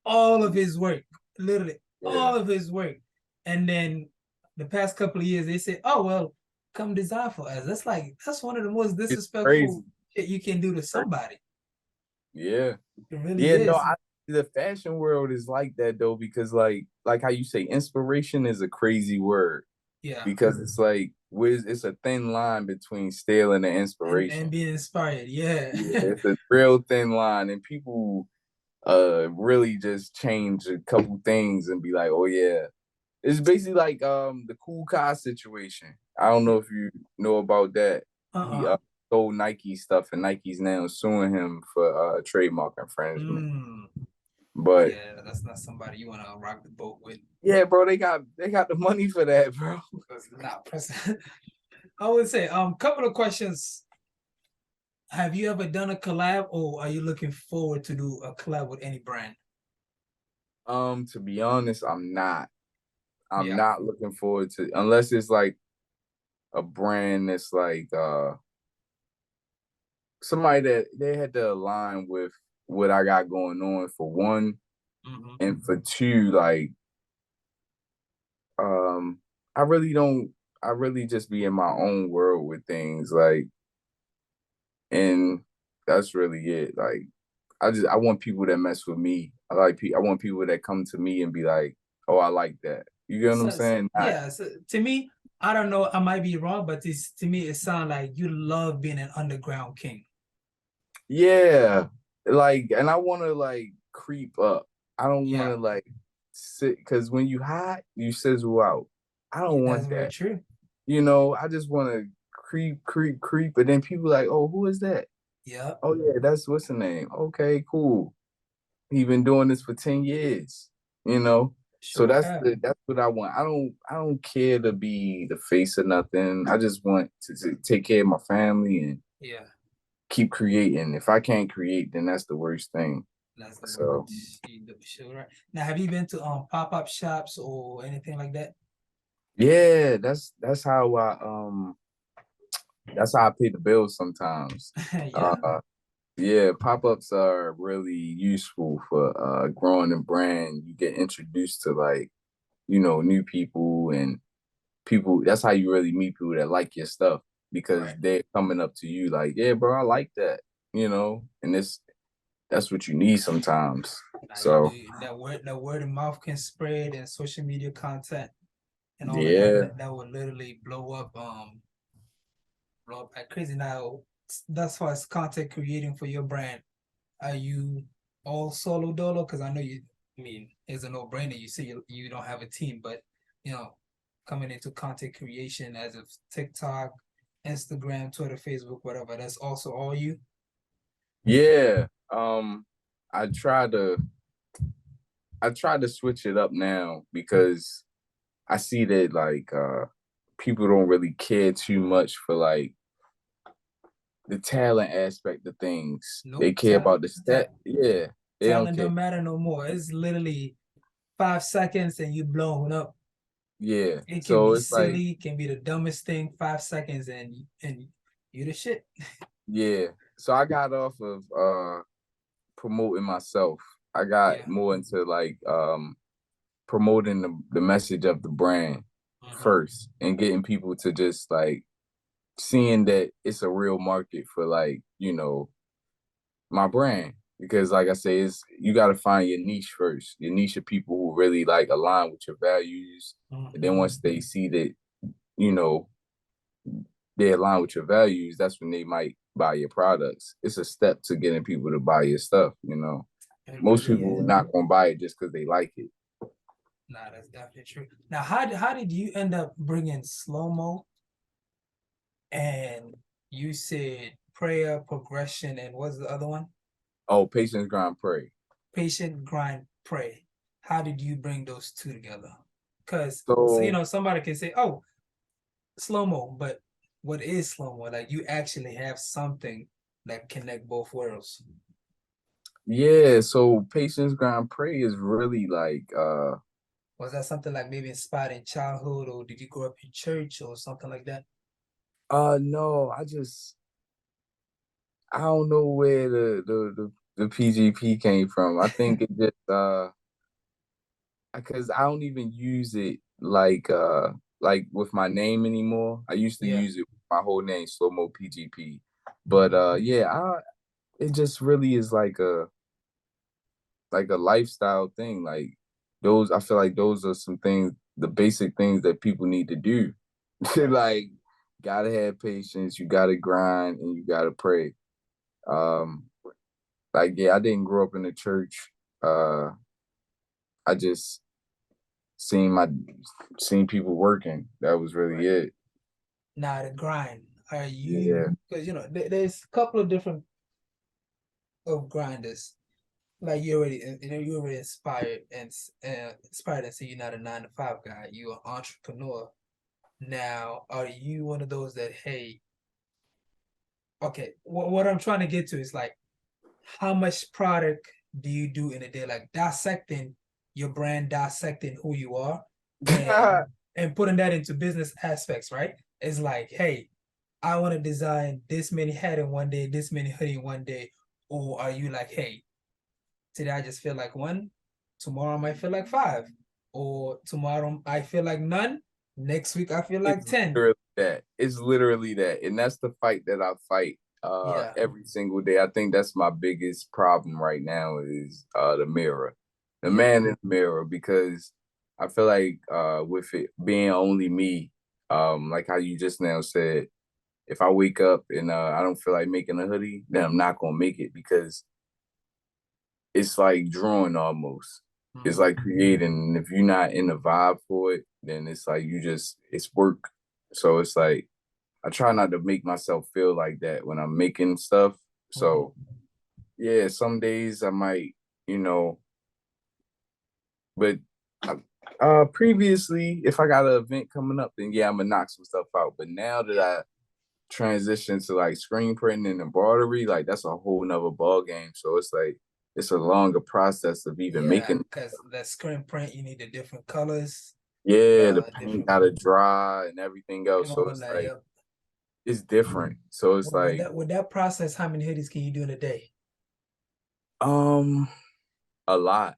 Speaker 2: all of his work. Literally
Speaker 1: yeah.
Speaker 2: all of his work. And then the past couple of years they said, oh well, come design for us. That's one of the most
Speaker 1: It's crazy.
Speaker 2: disrespectful shit you can do to somebody.
Speaker 1: Yeah.
Speaker 2: It really
Speaker 1: Yeah, no,
Speaker 2: is.
Speaker 1: the fashion world is like that though, because like how you say, inspiration is a crazy word
Speaker 2: Yeah.
Speaker 1: because it's like it's a thin line between stealing and
Speaker 2: And
Speaker 1: inspiration.
Speaker 2: being inspired. Yeah.
Speaker 1: Yeah, it's a real thin line, and people really just change a couple things and be like, oh yeah, it's basically like the Cool Kai situation. I don't know if you know about that. He
Speaker 2: Uh-uh.
Speaker 1: stole Nike stuff, and Nike's now suing him for trademark infringement.
Speaker 2: Mm.
Speaker 1: But
Speaker 2: Yeah, that's not somebody you want to rock the boat with.
Speaker 1: yeah, bro, they got the money for that, bro.
Speaker 2: That's not present. I would say, couple of questions. Have you ever done a collab, or are you looking forward to do a collab with any brand?
Speaker 1: To be honest, I'm not. I'm
Speaker 2: Yeah.
Speaker 1: not looking forward to unless it's like a brand that's like somebody that they had to align with what I got going on for one,
Speaker 2: Mm-hmm.
Speaker 1: and for two, like um, I really don't. I really just be in my own world with things, like, and that's really it. Like, I want people that mess with me. I want people that come to me and be like, "Oh, I like that." You get what I'm
Speaker 2: So
Speaker 1: saying? Not
Speaker 2: yeah, so to me, I don't know, I might be wrong, but to me, it sounds like you love being an underground king.
Speaker 1: yeah, like, and I want to like creep up. I don't want
Speaker 2: Yeah,
Speaker 1: to like sit because when you hot, you sizzle out. I
Speaker 2: yeah,
Speaker 1: don't
Speaker 2: that's
Speaker 1: want
Speaker 2: very
Speaker 1: that.
Speaker 2: true.
Speaker 1: I just want to creep, creep, creep, and then people like, "Oh, who is that?"
Speaker 2: Yeah,
Speaker 1: Oh yeah, that's what's the name. Okay, cool. He been doing this for 10 years, you know. So
Speaker 2: sure have.
Speaker 1: that's what I want. I don't care to be the face of nothing. I just want to take care of my family and
Speaker 2: Yeah,
Speaker 1: keep creating. If I can't create, then that's the worst thing.
Speaker 2: that's the word.
Speaker 1: So
Speaker 2: Sure, right. Now, have you been to pop-up shops or anything like that?
Speaker 1: yeah, that's how I pay the bills sometimes.
Speaker 2: Yeah.
Speaker 1: Yeah, pop-ups are really useful for growing a brand. You get introduced to like, new people and people. That's how you really meet people that like your stuff because
Speaker 2: Right.
Speaker 1: they're coming up to you like, yeah, bro, I like that, and that's what you need sometimes.
Speaker 2: Now you
Speaker 1: So
Speaker 2: do that word of mouth can spread and social media content and all of that
Speaker 1: yeah,
Speaker 2: that would literally blow up like crazy. Now that's why it's content creating for your brand. Are you all solo dolo? Because I know you. I mean, it's a no brainer. You see, you don't have a team, but you know, coming into content creation as of TikTok, Instagram, Twitter, Facebook, whatever. That's also all you.
Speaker 1: yeah. I try to I try to switch it up now because I see that like people don't really care too much for like the talent aspect of things. They
Speaker 2: Nope.
Speaker 1: care about the stat. Yeah, they don't
Speaker 2: Talent
Speaker 1: care.
Speaker 2: don't matter no more. It's literally 5 seconds and you blown up.
Speaker 1: Yeah.
Speaker 2: It can
Speaker 1: So
Speaker 2: be
Speaker 1: it's like,
Speaker 2: silly, can be the dumbest thing. 5 seconds and you the shit.
Speaker 1: yeah. So I got off of promoting myself. I got
Speaker 2: Yeah.
Speaker 1: more into like promoting the message of the brand
Speaker 2: Mm-hmm.
Speaker 1: first and getting people to just like seeing that it's a real market for like, my brand. Because like I say, it's you gotta find your niche first. Your niche of people who really like align with your values. And then
Speaker 2: Mm-hmm.
Speaker 1: once they see that, you know, they align with your values, that's when they might buy your products. It's a step to getting people to buy your stuff.
Speaker 2: It
Speaker 1: Most
Speaker 2: really
Speaker 1: people
Speaker 2: is.
Speaker 1: are not gonna buy it just because they like it.
Speaker 2: Nah, that's definitely true. Now, how did you end up bringing Slwmo and you said prayer, progression, and what's the other one?
Speaker 1: Oh, patience, grind, pray.
Speaker 2: Patient, grind, pray. How did you bring those two together? Because so,
Speaker 1: So
Speaker 2: somebody can say, "Oh, Slwmo," but what is Slwmo? Like you actually have something that connect both worlds.
Speaker 1: yeah, so patience, grind, pray is really like
Speaker 2: Was that something like maybe inspired in childhood, or did you grow up in church or something like that?
Speaker 1: no, I don't know where the PGP came from. I think it just because I don't even use it like with my name anymore. I used to
Speaker 2: Yeah.
Speaker 1: use it with my whole name, Slwmo PGP. But yeah, it just really is like a lifestyle thing. Like those I feel like those are some things, the basic things that people need to do.
Speaker 2: Right.
Speaker 1: Like gotta have patience, you gotta grind, and you gotta pray. Um like yeah, I didn't grow up in the church. I just seen my seen people working. That was really
Speaker 2: Right.
Speaker 1: it.
Speaker 2: Now the grind. Are
Speaker 1: Yeah.
Speaker 2: you because there's a couple of different of grinders. Like you already inspired and say you're not a 9 to 5 guy. You're an entrepreneur. Now, are you one of those that hey, okay, what I'm trying to get to is like how much product do you do in a day? Like dissecting your brand, dissecting who you are, and and putting that into business aspects, right? It's like, hey, I want to design this many hat in one day, this many hoodie in one day. Or are you like, hey, today I just feel like one, tomorrow I might feel like five, or tomorrow I feel like none, next week I feel like
Speaker 1: It's
Speaker 2: 10.
Speaker 1: literally that. It's literally that. And that's the fight that I fight
Speaker 2: Yeah,
Speaker 1: every single day. I think that's my biggest problem right now is the mirror. The
Speaker 2: yeah,
Speaker 1: man in the mirror because I feel like with it being only me, like how you just now said, if I wake up and I don't feel like making a hoodie, then I'm not gonna make it because it's like drawing almost. It's
Speaker 2: mm-hmm.
Speaker 1: like creating. And if you're not in the vibe for it, then it's like it's work. So it's like I try not to make myself feel like that when I'm making stuff. So
Speaker 2: Mm-hmm.
Speaker 1: yeah, some days I might, you know, but previously, if I got an event coming up, then yeah, I'm gonna knock some stuff out. But now that
Speaker 2: Yeah,
Speaker 1: I transition to like screen printing and embroidery, like that's a whole nother ball game. So it's like it's a longer process of even
Speaker 2: yeah,
Speaker 1: making.
Speaker 2: because that screen print, you need the different colors,
Speaker 1: Yeah, the paint
Speaker 2: different
Speaker 1: gotta dry and everything
Speaker 2: and
Speaker 1: else. So
Speaker 2: all
Speaker 1: it's
Speaker 2: that.
Speaker 1: like
Speaker 2: Yep.
Speaker 1: it's different. So it's
Speaker 2: With
Speaker 1: like,
Speaker 2: that process, how many hoodies can you do in a day?
Speaker 1: um, a lot.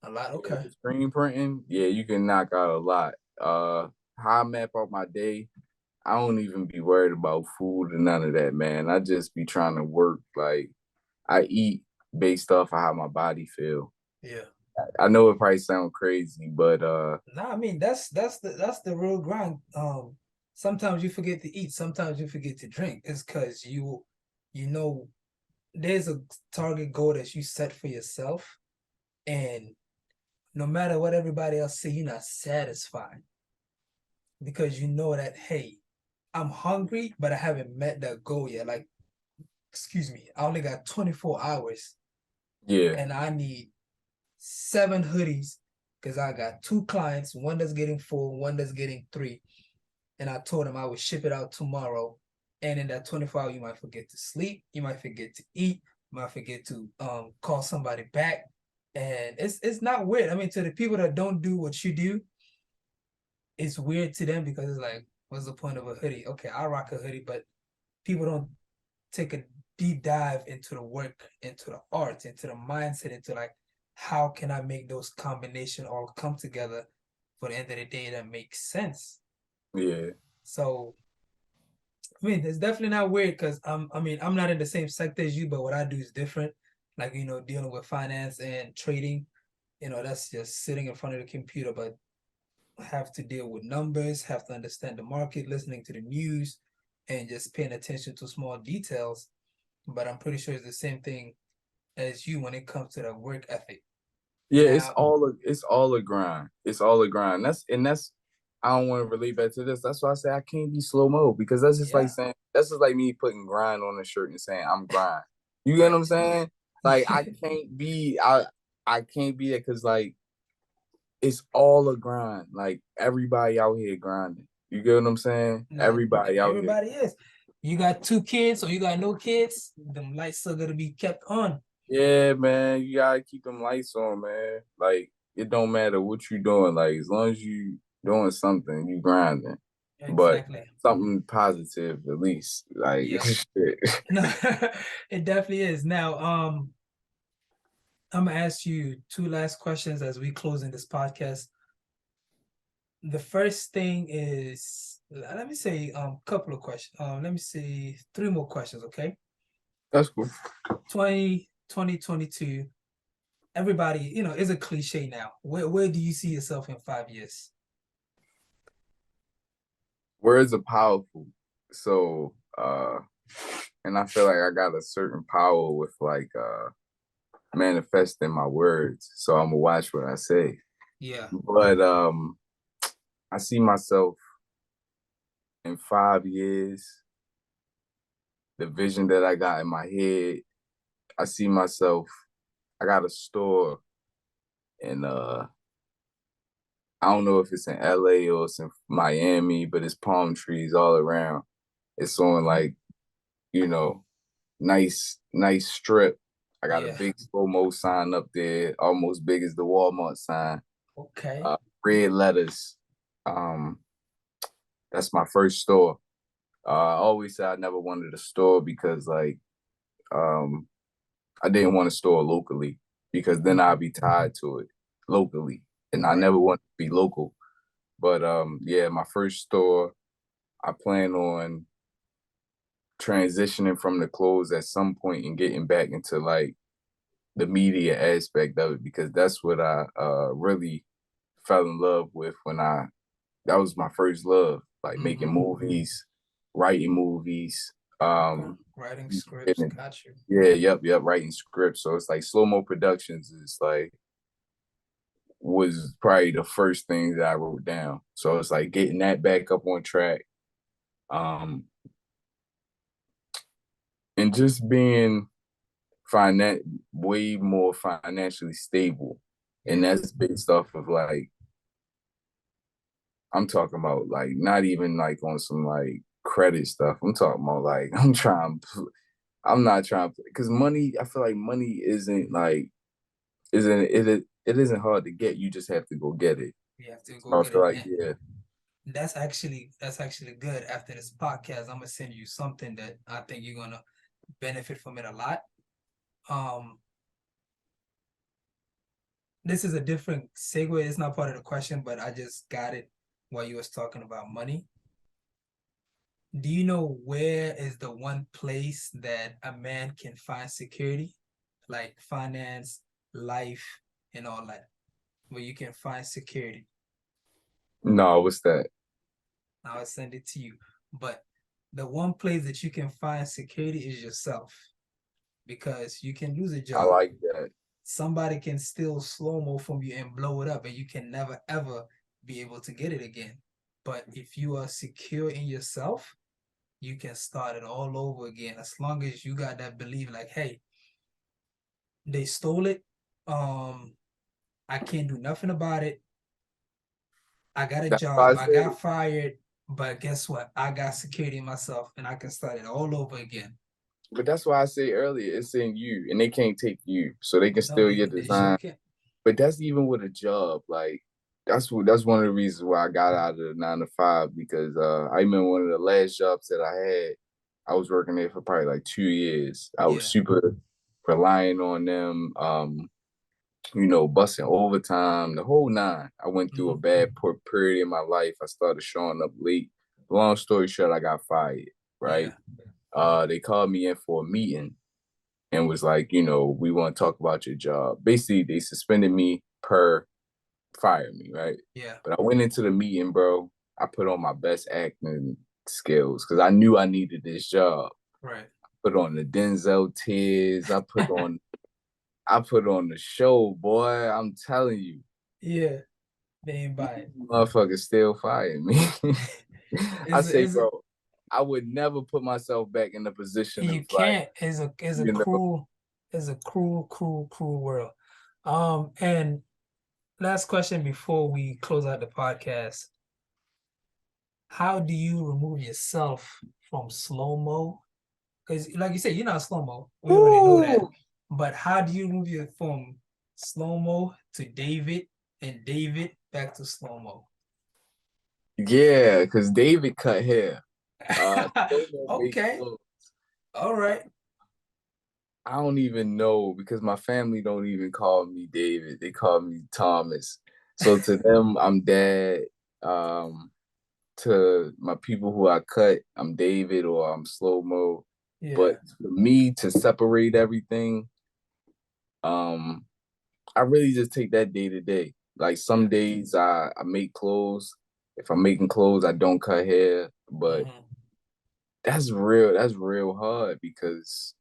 Speaker 2: A lot.
Speaker 1: Yeah,
Speaker 2: Okay.
Speaker 1: with screen printing, yeah, you can knock out a lot. How I map out my day, I don't even be worried about food and none of that, man. I just be trying to work. Like I eat based off of how my body feel.
Speaker 2: Yeah.
Speaker 1: I know it probably sound crazy, but
Speaker 2: Nah, I mean that's the real grind. Sometimes you forget to eat, sometimes you forget to drink. It's because you know there's a target goal that you set for yourself, and no matter what everybody else say, you're not satisfied because you know that hey, I'm hungry, but I haven't met that goal yet. Like, excuse me, I only got 24 hours
Speaker 1: yeah,
Speaker 2: and I need 7 hoodies because I got 2 clients, one that's getting 4, one that's getting 3. And I told him I would ship it out tomorrow. And in that 24 hours, you might forget to sleep, you might forget to eat, you might forget to call somebody back. And it's not weird. I mean, to the people that don't do what you do, it's weird to them because it's like, what's the point of a hoodie? Okay, I rock a hoodie, but people don't take a deep dive into the work, into the art, into the mindset, into like how can I make those combination all come together for the end of the day that makes sense.
Speaker 1: yeah,
Speaker 2: So I mean, it's definitely not weird because I mean, I'm not in the same sector as you, but what I do is different. Like, dealing with finance and trading, that's just sitting in front of the computer, but have to deal with numbers, have to understand the market, listening to the news, and just paying attention to small details. But I'm pretty sure it's the same thing as you when it comes to the work ethic.
Speaker 1: yeah.
Speaker 2: Now,
Speaker 1: It's all a grind. It's all a grind. That's I don't want to relate back to this. That's why I say I can't be slow mo because
Speaker 2: yeah,
Speaker 1: that's just like me putting grind on a shirt and saying I'm grind. You get what
Speaker 2: right.
Speaker 1: I'm saying? Like I can't be that because like it's all a grind. Like everybody out here grinding. You get what I'm saying?
Speaker 2: Now,
Speaker 1: Everybody out here.
Speaker 2: everybody is. You got 2 kids or you got no kids, them lights still gonna be kept on.
Speaker 1: Yeah, man. You gotta keep them lights on, man. Like it don't matter what you doing. Like as long as you doing something, you grinding. But
Speaker 2: Exactly.
Speaker 1: something positive at least. Like
Speaker 2: Yeah.
Speaker 1: shit.
Speaker 2: No, it definitely is. Now, I'm gonna ask you 2 last questions as we close in this podcast. The first thing is, let me say couple of questions. Let me see 3 more questions, okay?
Speaker 1: That's cool.
Speaker 2: 2022. Everybody, is a cliche now. Where do you see yourself in 5 years?
Speaker 1: Words are powerful. So and I feel like I got a certain power with like manifesting my words. So I'm gonna watch what I say.
Speaker 2: Yeah.
Speaker 1: But I see myself in 5 years, the vision that I got in my head, I see myself, I got a store in I don't know if it's in LA or it's in Miami, but it's palm trees all around. It's on
Speaker 2: Okay.
Speaker 1: like, you know, nice strip. I got a
Speaker 2: Yeah.
Speaker 1: big Slwmo sign up there, almost big as the Walmart sign.
Speaker 2: Okay.
Speaker 1: Red letters. Um, that's my first store. I always said I never wanted a store because like um I didn't want to store locally because then I'd be tied to it locally. And I
Speaker 2: Right.
Speaker 1: never wanted to be local. But yeah, my first store, I plan on transitioning from the clothes at some point and getting back into like the media aspect of it because that's what I really fell in love with when I that was my first love, like making
Speaker 2: Mm-hmm.
Speaker 1: movies, writing movies,
Speaker 2: Okay.
Speaker 1: um
Speaker 2: Writing scripts.
Speaker 1: getting
Speaker 2: Got you.
Speaker 1: yeah, yep, writing scripts. So it's like Slwmo Productions is like was probably the first thing that I wrote down. So it's like getting that back up on track. Um and just being finan way more financially stable. And
Speaker 2: Yeah.
Speaker 1: that's based off of like I'm talking about like not even like on some like credit stuff. I'm talking about like I'm not trying to because money, I feel like money isn't like isn't it isn't hard to get. You just have to go get it.
Speaker 2: You have to go
Speaker 1: So I
Speaker 2: get
Speaker 1: feel
Speaker 2: it.
Speaker 1: like yeah.
Speaker 2: That's actually good. After this podcast, I'm gonna send you something that I think you're gonna benefit from it a lot. Um, this is a different segue. It's not part of the question, but I just got it while you was talking about money. Do you know where is the one place that a man can find security, like finance, life, and all that, where you can find security?
Speaker 1: No, what's that?
Speaker 2: I'll send it to you. But the one place that you can find security is yourself, because you can lose a
Speaker 1: I
Speaker 2: job.
Speaker 1: like that.
Speaker 2: Somebody can steal Slwmo from you and blow it up, and you can never ever be able to get it again. But if you are secure in yourself, you can start it all over again, as long as you got that belief, like, hey, they stole it. Um, I can't do nothing about it. I got a
Speaker 1: That's why I
Speaker 2: job. I
Speaker 1: said.
Speaker 2: got fired, but guess what? I got security in myself, and I can start it all over again.
Speaker 1: But that's why I say earlier, it's in you, and they can't take you, so they can
Speaker 2: No,
Speaker 1: steal your
Speaker 2: they sure
Speaker 1: design.
Speaker 2: can.
Speaker 1: But that's even with a job. Like that's one of the reasons why I got out of the 9 to 5 because I remember one of the last jobs that I had. I was working there for probably like 2 years. I was
Speaker 2: Yeah.
Speaker 1: super relying on them. Busting overtime, the whole nine. I went through a
Speaker 2: Mm-hmm.
Speaker 1: bad period in my life. I started showing up late. Long story short, I got fired. Right.
Speaker 2: Yeah.
Speaker 1: They called me in for a meeting and was like, we want to talk about your job. Basically, they suspended me per fire me, right?
Speaker 2: Yeah.
Speaker 1: But I went into the meeting, bro. I put on my best acting skills because I knew I needed this job.
Speaker 2: Right.
Speaker 1: Put on the Denzel tears. I put on the show, boy. I'm telling you,
Speaker 2: Yeah. They ain't buy
Speaker 1: these
Speaker 2: it.
Speaker 1: motherfuckers still fired me. I say,
Speaker 2: Is
Speaker 1: bro, I would never put myself back in the position
Speaker 2: you
Speaker 1: of like,
Speaker 2: can't. Is a
Speaker 1: you know,
Speaker 2: cruel cruel world. And last question before we close out the podcast. How do you remove yourself from Slwmo? Because, like you said, you're not Slwmo. We already know that.
Speaker 1: woo,
Speaker 2: But how do you move you from Slwmo to David and David back to Slwmo?
Speaker 1: yeah, because David cut hair. Slowmo make
Speaker 2: Okay.
Speaker 1: clothes.
Speaker 2: All right.
Speaker 1: I don't even know because my family don't even call me David. They call me Thomas. So to them, I'm dad. Um, to my people who I cut, I'm David or I'm Slowmo.
Speaker 2: Yeah.
Speaker 1: But for me to separate everything, um, I really just take that day to day. Like some
Speaker 2: Yeah.
Speaker 1: days I make clothes. If I'm making clothes, I don't cut hair. But
Speaker 2: Mm-hmm.
Speaker 1: that's real hard because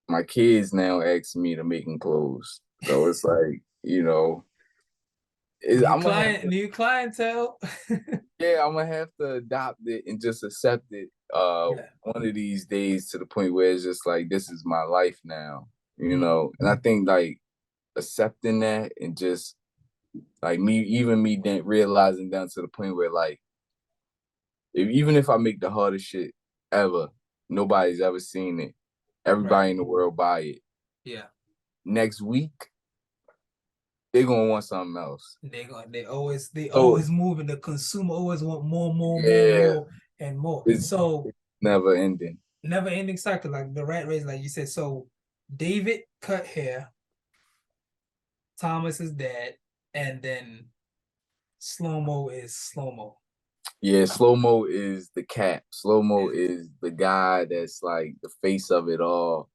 Speaker 1: my kids now ask me to make them clothes. So it's like, I'm gonna have to,
Speaker 2: New clientele.
Speaker 1: yeah, I'm gonna have to adopt it and just accept it
Speaker 2: Yeah.
Speaker 1: one of these days to the point where it's just like this is my life now,
Speaker 2: Mm.
Speaker 1: And I think like accepting that and just like me then realizing down to the point where like even if I make the hardest shit ever, nobody's ever seen it.
Speaker 2: Right.
Speaker 1: Everybody in the world buy it.
Speaker 2: Yeah.
Speaker 1: Next week, they're gonna want something else.
Speaker 2: They
Speaker 1: So
Speaker 2: always moving. The consumer always want more, more, more,
Speaker 1: yeah,
Speaker 2: more, and more.
Speaker 1: it's,
Speaker 2: So
Speaker 1: it's never ending.
Speaker 2: never ending cycle, like the rat race, like you said. So David cut hair, Thomas is dead, and then Slwmo is Slwmo.
Speaker 1: Yeah, Slowmo is the cat. Slowmo
Speaker 2: Is
Speaker 1: is the guy that's like the face of it all.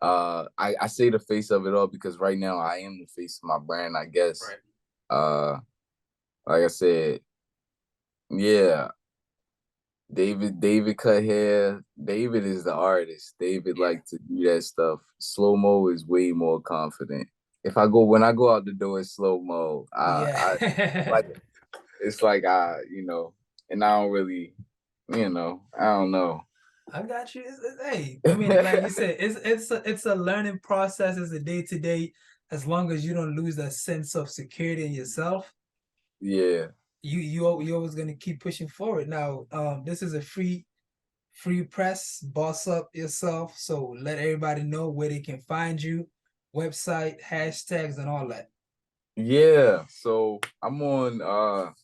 Speaker 1: I say the face of it all because right now I am the face of my brand, I guess.
Speaker 2: right.
Speaker 1: Uh, like I said, yeah, David cut hair. David is the artist. David
Speaker 2: Yeah.
Speaker 1: like to do that stuff. Slow mo is way more confident. When I go out the door, it's slow mo. I
Speaker 2: Yeah.
Speaker 1: like it's like and I don't really, I don't know.
Speaker 2: I got you. Hey, I mean, like you said, it's a learning process. It's a day to day. As long as you don't lose that sense of security in yourself,
Speaker 1: Yeah,
Speaker 2: you always gonna keep pushing forward. Now, this is a free press. Boss up yourself. So let everybody know where they can find you, website, hashtags, and all that.
Speaker 1: yeah. So I'm on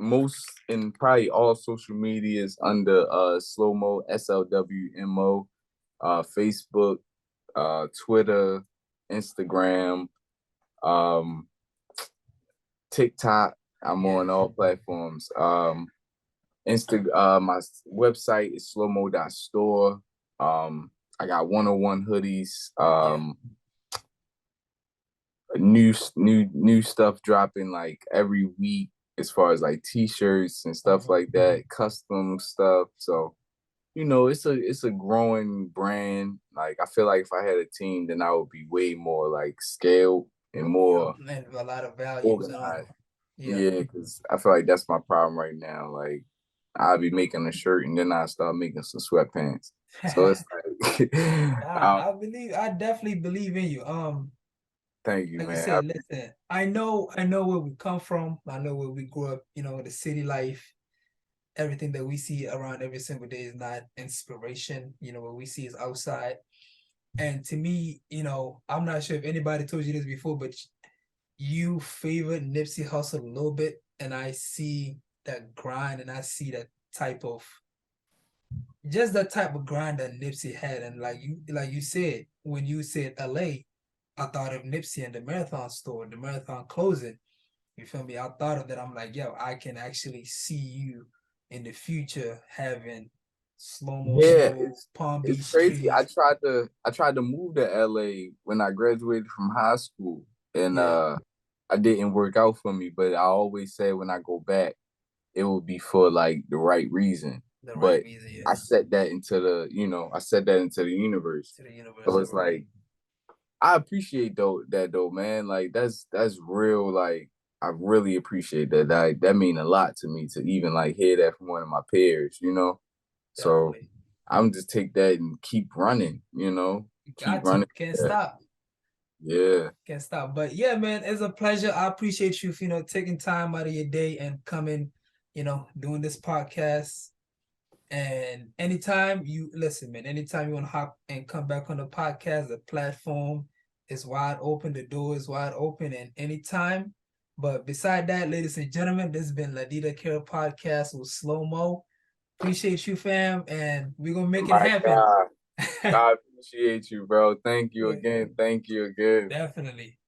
Speaker 1: most in probably all social medias under Slwmo, SLWMO, Facebook, Twitter, Instagram, um, TikTok. I'm
Speaker 2: Yeah.
Speaker 1: on all platforms. My website is slowmo.store. I got 101 hoodies.
Speaker 2: Yeah.
Speaker 1: New stuff dropping like every week as far as like t-shirts and stuff
Speaker 2: Mhm.
Speaker 1: like that, custom stuff. So, it's a growing brand. Like I feel like if I had a team, then I would be way more like scaled and
Speaker 2: Yep.
Speaker 1: more
Speaker 2: And a lot of values and all.
Speaker 1: organized.
Speaker 2: Yeah.
Speaker 1: Yeah, because I feel like that's my problem right now. Like I'll be making a shirt and then I start making some sweatpants. So it's like,
Speaker 2: I definitely believe in you.
Speaker 1: thank you,
Speaker 2: Like you
Speaker 1: man.
Speaker 2: said, listen, I know where we come from. I know where we grew up, the city life. Everything that we see around every single day is not inspiration. What we see is outside. And to me, I'm not sure if anybody told you this before, but you favor Nipsey Hussle a little bit, and I see that grind, and I see that type of just that type of grind that Nipsey had. And like you said, when you said LA, I thought of Nipsey and the marathon store, the marathon closing. You feel me? I thought of that. I'm like, yo, I can actually see you in the future having Slwmo
Speaker 1: Yeah,
Speaker 2: stores, Palm
Speaker 1: it's
Speaker 2: Beach
Speaker 1: crazy. I
Speaker 2: trees.
Speaker 1: tried to I tried to move to LA when I graduated from high school, and
Speaker 2: Yeah,
Speaker 1: I didn't work out for me. But I always say when I go back, it will be for like the right reason.
Speaker 2: the right
Speaker 1: But
Speaker 2: reason,
Speaker 1: I
Speaker 2: yeah.
Speaker 1: set that into the universe.
Speaker 2: To the universe,
Speaker 1: So
Speaker 2: all
Speaker 1: it's
Speaker 2: right.
Speaker 1: like I appreciate though, man. Like that's real. Like I really appreciate that. That mean a lot to me to even like hear that from one of my peers. So
Speaker 2: Definitely.
Speaker 1: I'm just take that and keep running,
Speaker 2: You
Speaker 1: keep
Speaker 2: got to.
Speaker 1: running.
Speaker 2: Can't
Speaker 1: Yeah.
Speaker 2: stop.
Speaker 1: Yeah.
Speaker 2: Can't stop. But yeah, man, it's a pleasure. I appreciate you, taking time out of your day and coming, doing this podcast. And anytime you listen, man, anytime you want to hop and come back on the podcast, the platform is wide open, the door is wide open, and anytime. But beside that, ladies and gentlemen, this has been Ladit Akera podcast with Slwmo. Appreciate you, fam, and we're gonna make it
Speaker 1: My
Speaker 2: happen.
Speaker 1: God. I appreciate you, bro. Thank you
Speaker 2: Yeah,
Speaker 1: again. Thank you again.
Speaker 2: definitely.